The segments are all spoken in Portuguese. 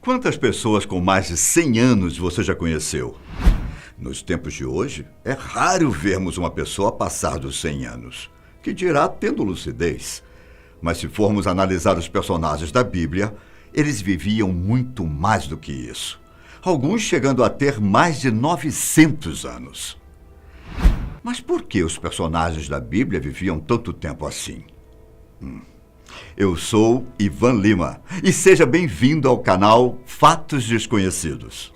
Quantas pessoas com mais de 100 anos você já conheceu? Nos tempos de hoje, é raro vermos uma pessoa passar dos 100 anos, que dirá tendo lucidez. Mas se formos analisar os personagens da Bíblia, eles viviam muito mais do que isso. Alguns chegando a ter mais de 900 anos. Mas por que os personagens da Bíblia viviam tanto tempo assim? Eu sou Ivan Lima e seja bem-vindo ao canal Fatos Desconhecidos.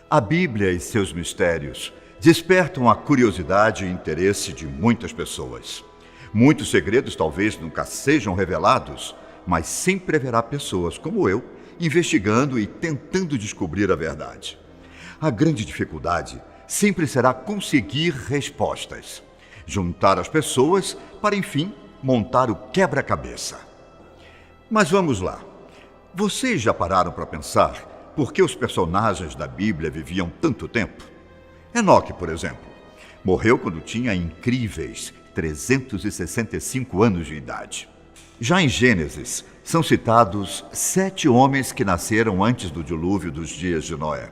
A Bíblia e seus mistérios despertam a curiosidade e interesse de muitas pessoas. Muitos segredos talvez nunca sejam revelados, mas sempre haverá pessoas como eu investigando e tentando descobrir a verdade. A grande dificuldade sempre será conseguir respostas, juntar as pessoas para, enfim, montar o quebra-cabeça. Mas vamos lá. Vocês já pararam para pensar por que os personagens da Bíblia viviam tanto tempo? Enoque, por exemplo, morreu quando tinha incríveis 365 anos de idade. Já em Gênesis, são citados 7 homens que nasceram antes do dilúvio dos dias de Noé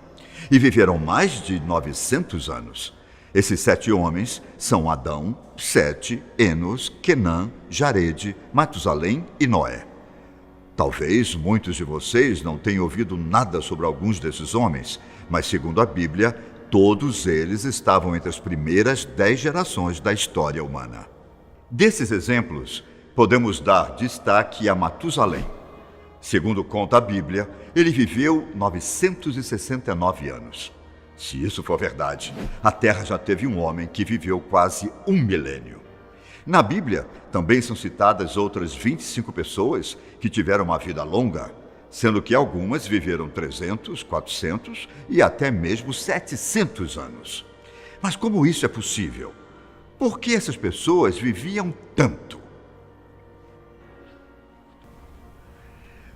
e viveram mais de 900 anos. Esses 7 homens são Adão, Sete, Enos, Quenã, Jarede, Matusalém e Noé. Talvez muitos de vocês não tenham ouvido nada sobre alguns desses homens, mas segundo a Bíblia, todos eles estavam entre as primeiras 10 gerações da história humana. Desses exemplos, podemos dar destaque a Matusalém. Segundo conta a Bíblia, ele viveu 969 anos. Se isso for verdade, a Terra já teve um homem que viveu quase 1 milênio. Na Bíblia, também são citadas outras 25 pessoas que tiveram uma vida longa, sendo que algumas viveram 300, 400 e até mesmo 700 anos. Mas como isso é possível? Por que essas pessoas viviam tanto?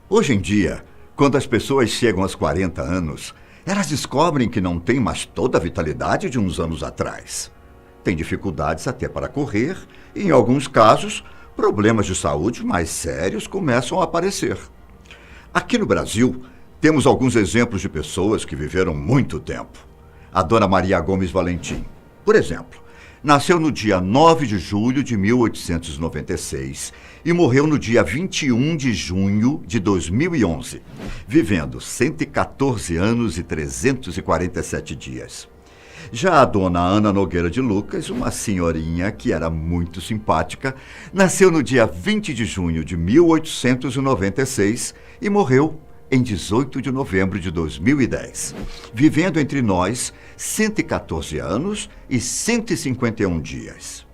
Hoje em dia, quando as pessoas chegam aos 40 anos, elas descobrem que não têm mais toda a vitalidade de uns anos atrás. Têm dificuldades até para correr e, em alguns casos, problemas de saúde mais sérios começam a aparecer. Aqui no Brasil, temos alguns exemplos de pessoas que viveram muito tempo. A Dona Maria Gomes Valentim, por exemplo, nasceu no dia 9 de julho de 1896 e morreu no dia 21 de junho de 2011, vivendo 114 anos e 347 dias. Já a Dona Ana Nogueira de Lucas, uma senhorinha que era muito simpática, nasceu no dia 20 de junho de 1896 e morreu em 18 de novembro de 2010, vivendo entre nós 114 anos e 151 dias.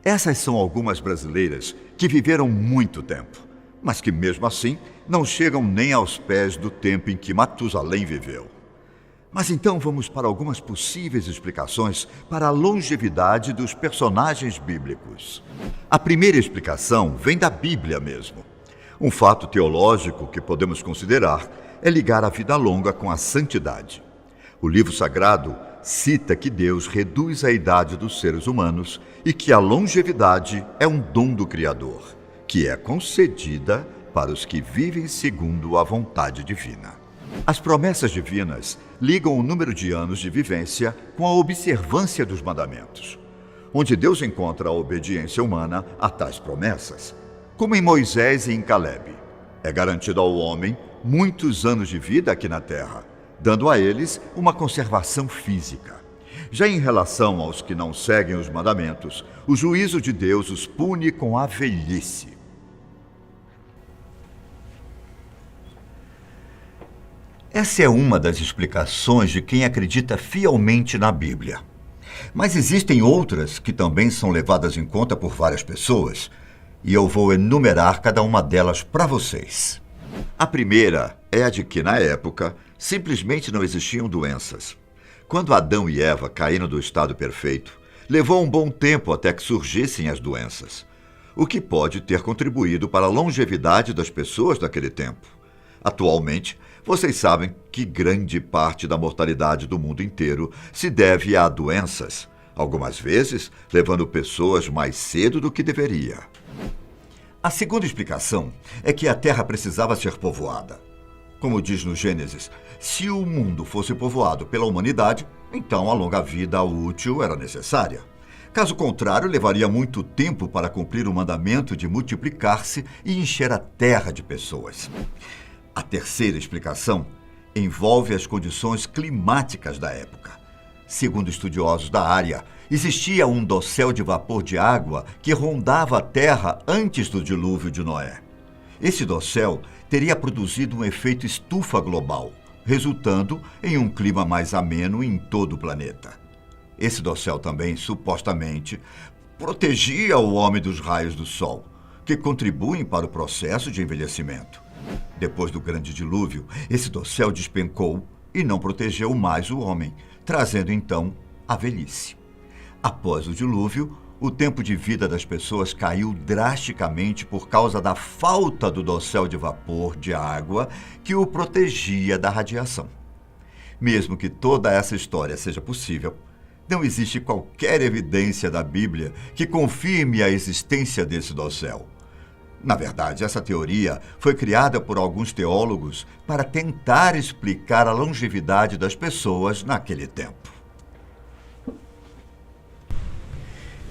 Essas são algumas brasileiras que viveram muito tempo, mas que mesmo assim não chegam nem aos pés do tempo em que Matusalém viveu. Mas então vamos para algumas possíveis explicações para a longevidade dos personagens bíblicos. A primeira explicação vem da Bíblia mesmo. Um fato teológico que podemos considerar é ligar a vida longa com a santidade. O livro sagrado cita que Deus reduz a idade dos seres humanos e que a longevidade é um dom do Criador, que é concedida para os que vivem segundo a vontade divina. As promessas divinas ligam o número de anos de vivência com a observância dos mandamentos, onde Deus encontra a obediência humana a tais promessas, como em Moisés e em Calebe. É garantido ao homem muitos anos de vida aqui na terra, dando a eles uma conservação física. Já em relação aos que não seguem os mandamentos, o juízo de Deus os pune com a velhice. Essa é uma das explicações de quem acredita fielmente na Bíblia. Mas existem outras que também são levadas em conta por várias pessoas, e eu vou enumerar cada uma delas para vocês. A primeira é a de que, na época, simplesmente não existiam doenças. Quando Adão e Eva caíram do estado perfeito, levou um bom tempo até que surgissem as doenças, o que pode ter contribuído para a longevidade das pessoas daquele tempo. Atualmente, vocês sabem que grande parte da mortalidade do mundo inteiro se deve a doenças, algumas vezes levando pessoas mais cedo do que deveria. A segunda explicação é que a Terra precisava ser povoada. Como diz no Gênesis, se o mundo fosse povoado pela humanidade, então a longa vida útil era necessária. Caso contrário, levaria muito tempo para cumprir o mandamento de multiplicar-se e encher a terra de pessoas. A terceira explicação envolve as condições climáticas da época. Segundo estudiosos da área, existia um dossel de vapor de água que rondava a terra antes do dilúvio de Noé. Esse dossel teria produzido um efeito estufa global, resultando em um clima mais ameno em todo o planeta. Esse dossel também, supostamente, protegia o homem dos raios do sol, que contribuem para o processo de envelhecimento. Depois do grande dilúvio, esse dossel despencou e não protegeu mais o homem, trazendo então a velhice. Após o dilúvio, o tempo de vida das pessoas caiu drasticamente por causa da falta do dossel de vapor de água que o protegia da radiação. Mesmo que toda essa história seja possível, não existe qualquer evidência da Bíblia que confirme a existência desse dossel. Na verdade, essa teoria foi criada por alguns teólogos para tentar explicar a longevidade das pessoas naquele tempo.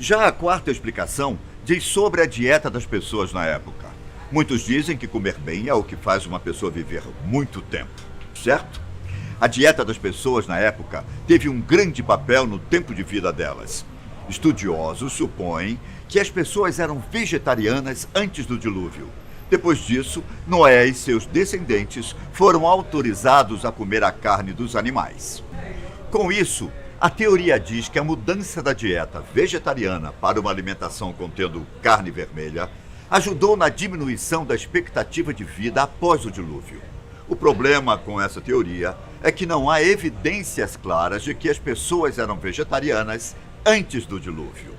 Já a quarta explicação diz sobre a dieta das pessoas na época. Muitos dizem que comer bem é o que faz uma pessoa viver muito tempo, certo? A dieta das pessoas na época teve um grande papel no tempo de vida delas. Estudiosos supõem que as pessoas eram vegetarianas antes do dilúvio. Depois disso, Noé e seus descendentes foram autorizados a comer a carne dos animais. Com isso, a teoria diz que a mudança da dieta vegetariana para uma alimentação contendo carne vermelha ajudou na diminuição da expectativa de vida após o dilúvio. O problema com essa teoria é que não há evidências claras de que as pessoas eram vegetarianas antes do dilúvio.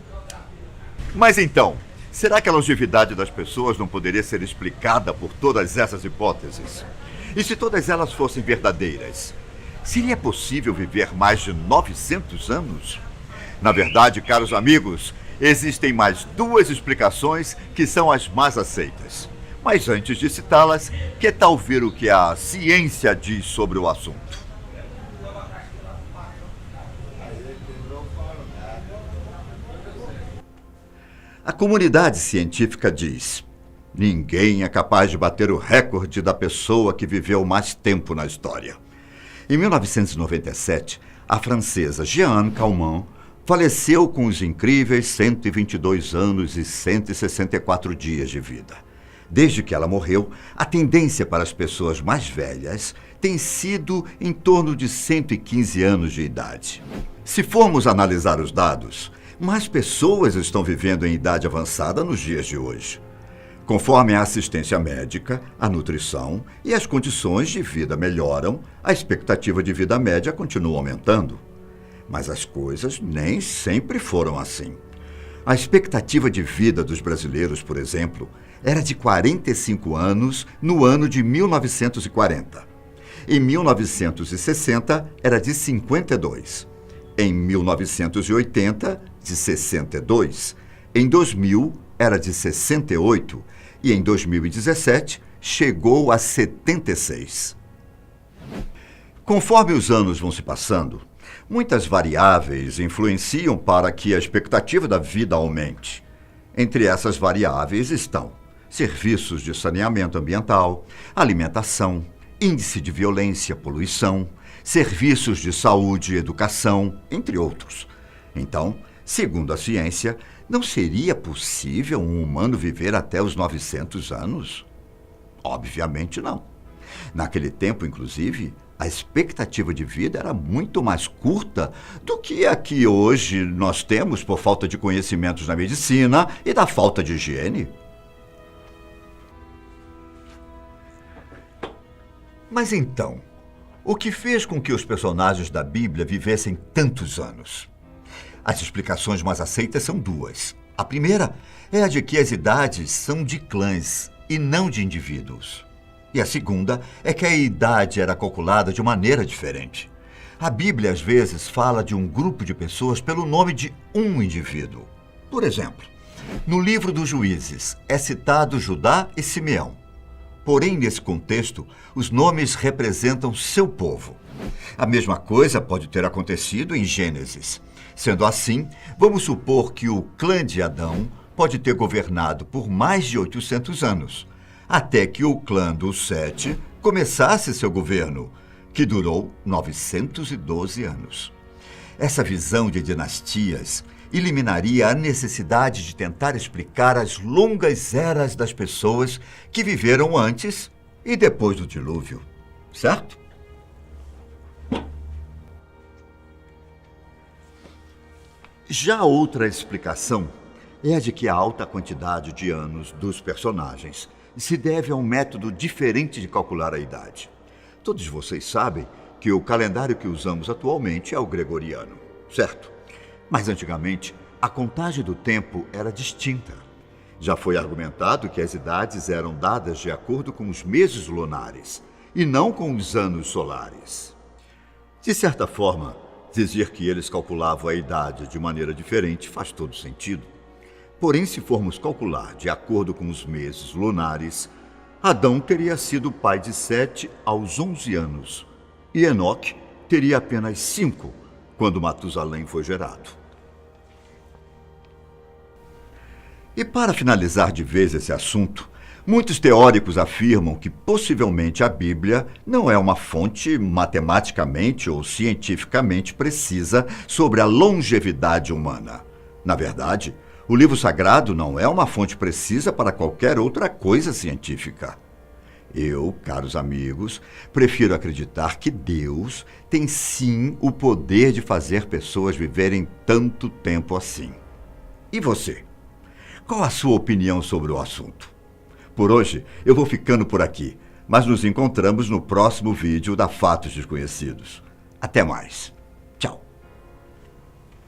Mas então, será que a longevidade das pessoas não poderia ser explicada por todas essas hipóteses? E se todas elas fossem verdadeiras, seria possível viver mais de 900 anos? Na verdade, caros amigos, existem mais duas explicações que são as mais aceitas. Mas antes de citá-las, que tal ver o que a ciência diz sobre o assunto? A comunidade científica diz: ninguém é capaz de bater o recorde da pessoa que viveu mais tempo na história. Em 1997, a francesa Jeanne Calment faleceu com os incríveis 122 anos e 164 dias de vida. Desde que ela morreu, a tendência para as pessoas mais velhas tem sido em torno de 115 anos de idade. Se formos analisar os dados, mais pessoas estão vivendo em idade avançada nos dias de hoje. Conforme a assistência médica, a nutrição e as condições de vida melhoram, a expectativa de vida média continua aumentando. Mas as coisas nem sempre foram assim. A expectativa de vida dos brasileiros, por exemplo, era de 45 anos no ano de 1940. Em 1960, era de 52. Em 1980, de 62. Em 2000, era de 68. E em 2017, chegou a 76. Conforme os anos vão se passando, muitas variáveis influenciam para que a expectativa da vida aumente. Entre essas variáveis estão serviços de saneamento ambiental, alimentação, índice de violência, poluição, serviços de saúde e educação, entre outros. Então, segundo a ciência, não seria possível um humano viver até os 900 anos? Obviamente não. Naquele tempo, inclusive, a expectativa de vida era muito mais curta do que a que hoje nós temos por falta de conhecimentos na medicina e da falta de higiene. Mas então, o que fez com que os personagens da Bíblia vivessem tantos anos? As explicações mais aceitas são duas. A primeira é a de que as idades são de clãs e não de indivíduos. E a segunda é que a idade era calculada de maneira diferente. A Bíblia, às vezes, fala de um grupo de pessoas pelo nome de um indivíduo. Por exemplo, No livro dos Juízes é citado Judá e Simeão. Porém, nesse contexto, os nomes representam seu povo. A mesma coisa pode ter acontecido em Gênesis. Sendo assim, vamos supor que o clã de Adão pode ter governado por mais de 800 anos, até que o clã dos Sete começasse seu governo, que durou 912 anos. Essa visão de dinastias eliminaria a necessidade de tentar explicar as longas eras das pessoas que viveram antes e depois do dilúvio, certo? Já outra explicação é a de que a alta quantidade de anos dos personagens se deve a um método diferente de calcular a idade. Todos vocês sabem que o calendário que usamos atualmente é o gregoriano, certo? Mas antigamente, a contagem do tempo era distinta. Já foi argumentado que as idades eram dadas de acordo com os meses lunares e não com os anos solares. De certa forma, dizer que eles calculavam a idade de maneira diferente faz todo sentido. Porém, se formos calcular de acordo com os meses lunares, Adão teria sido pai de Sete aos 11 anos e Enoque teria apenas 5 quando Matusalém foi gerado. E para finalizar de vez esse assunto, muitos teóricos afirmam que possivelmente a Bíblia não é uma fonte matematicamente ou cientificamente precisa sobre a longevidade humana. Na verdade, o livro sagrado não é uma fonte precisa para qualquer outra coisa científica. Eu, caros amigos, prefiro acreditar que Deus tem sim o poder de fazer pessoas viverem tanto tempo assim. E você? Qual a sua opinião sobre o assunto? Por hoje, eu vou ficando por aqui, mas nos encontramos no próximo vídeo da Fatos Desconhecidos. Até mais!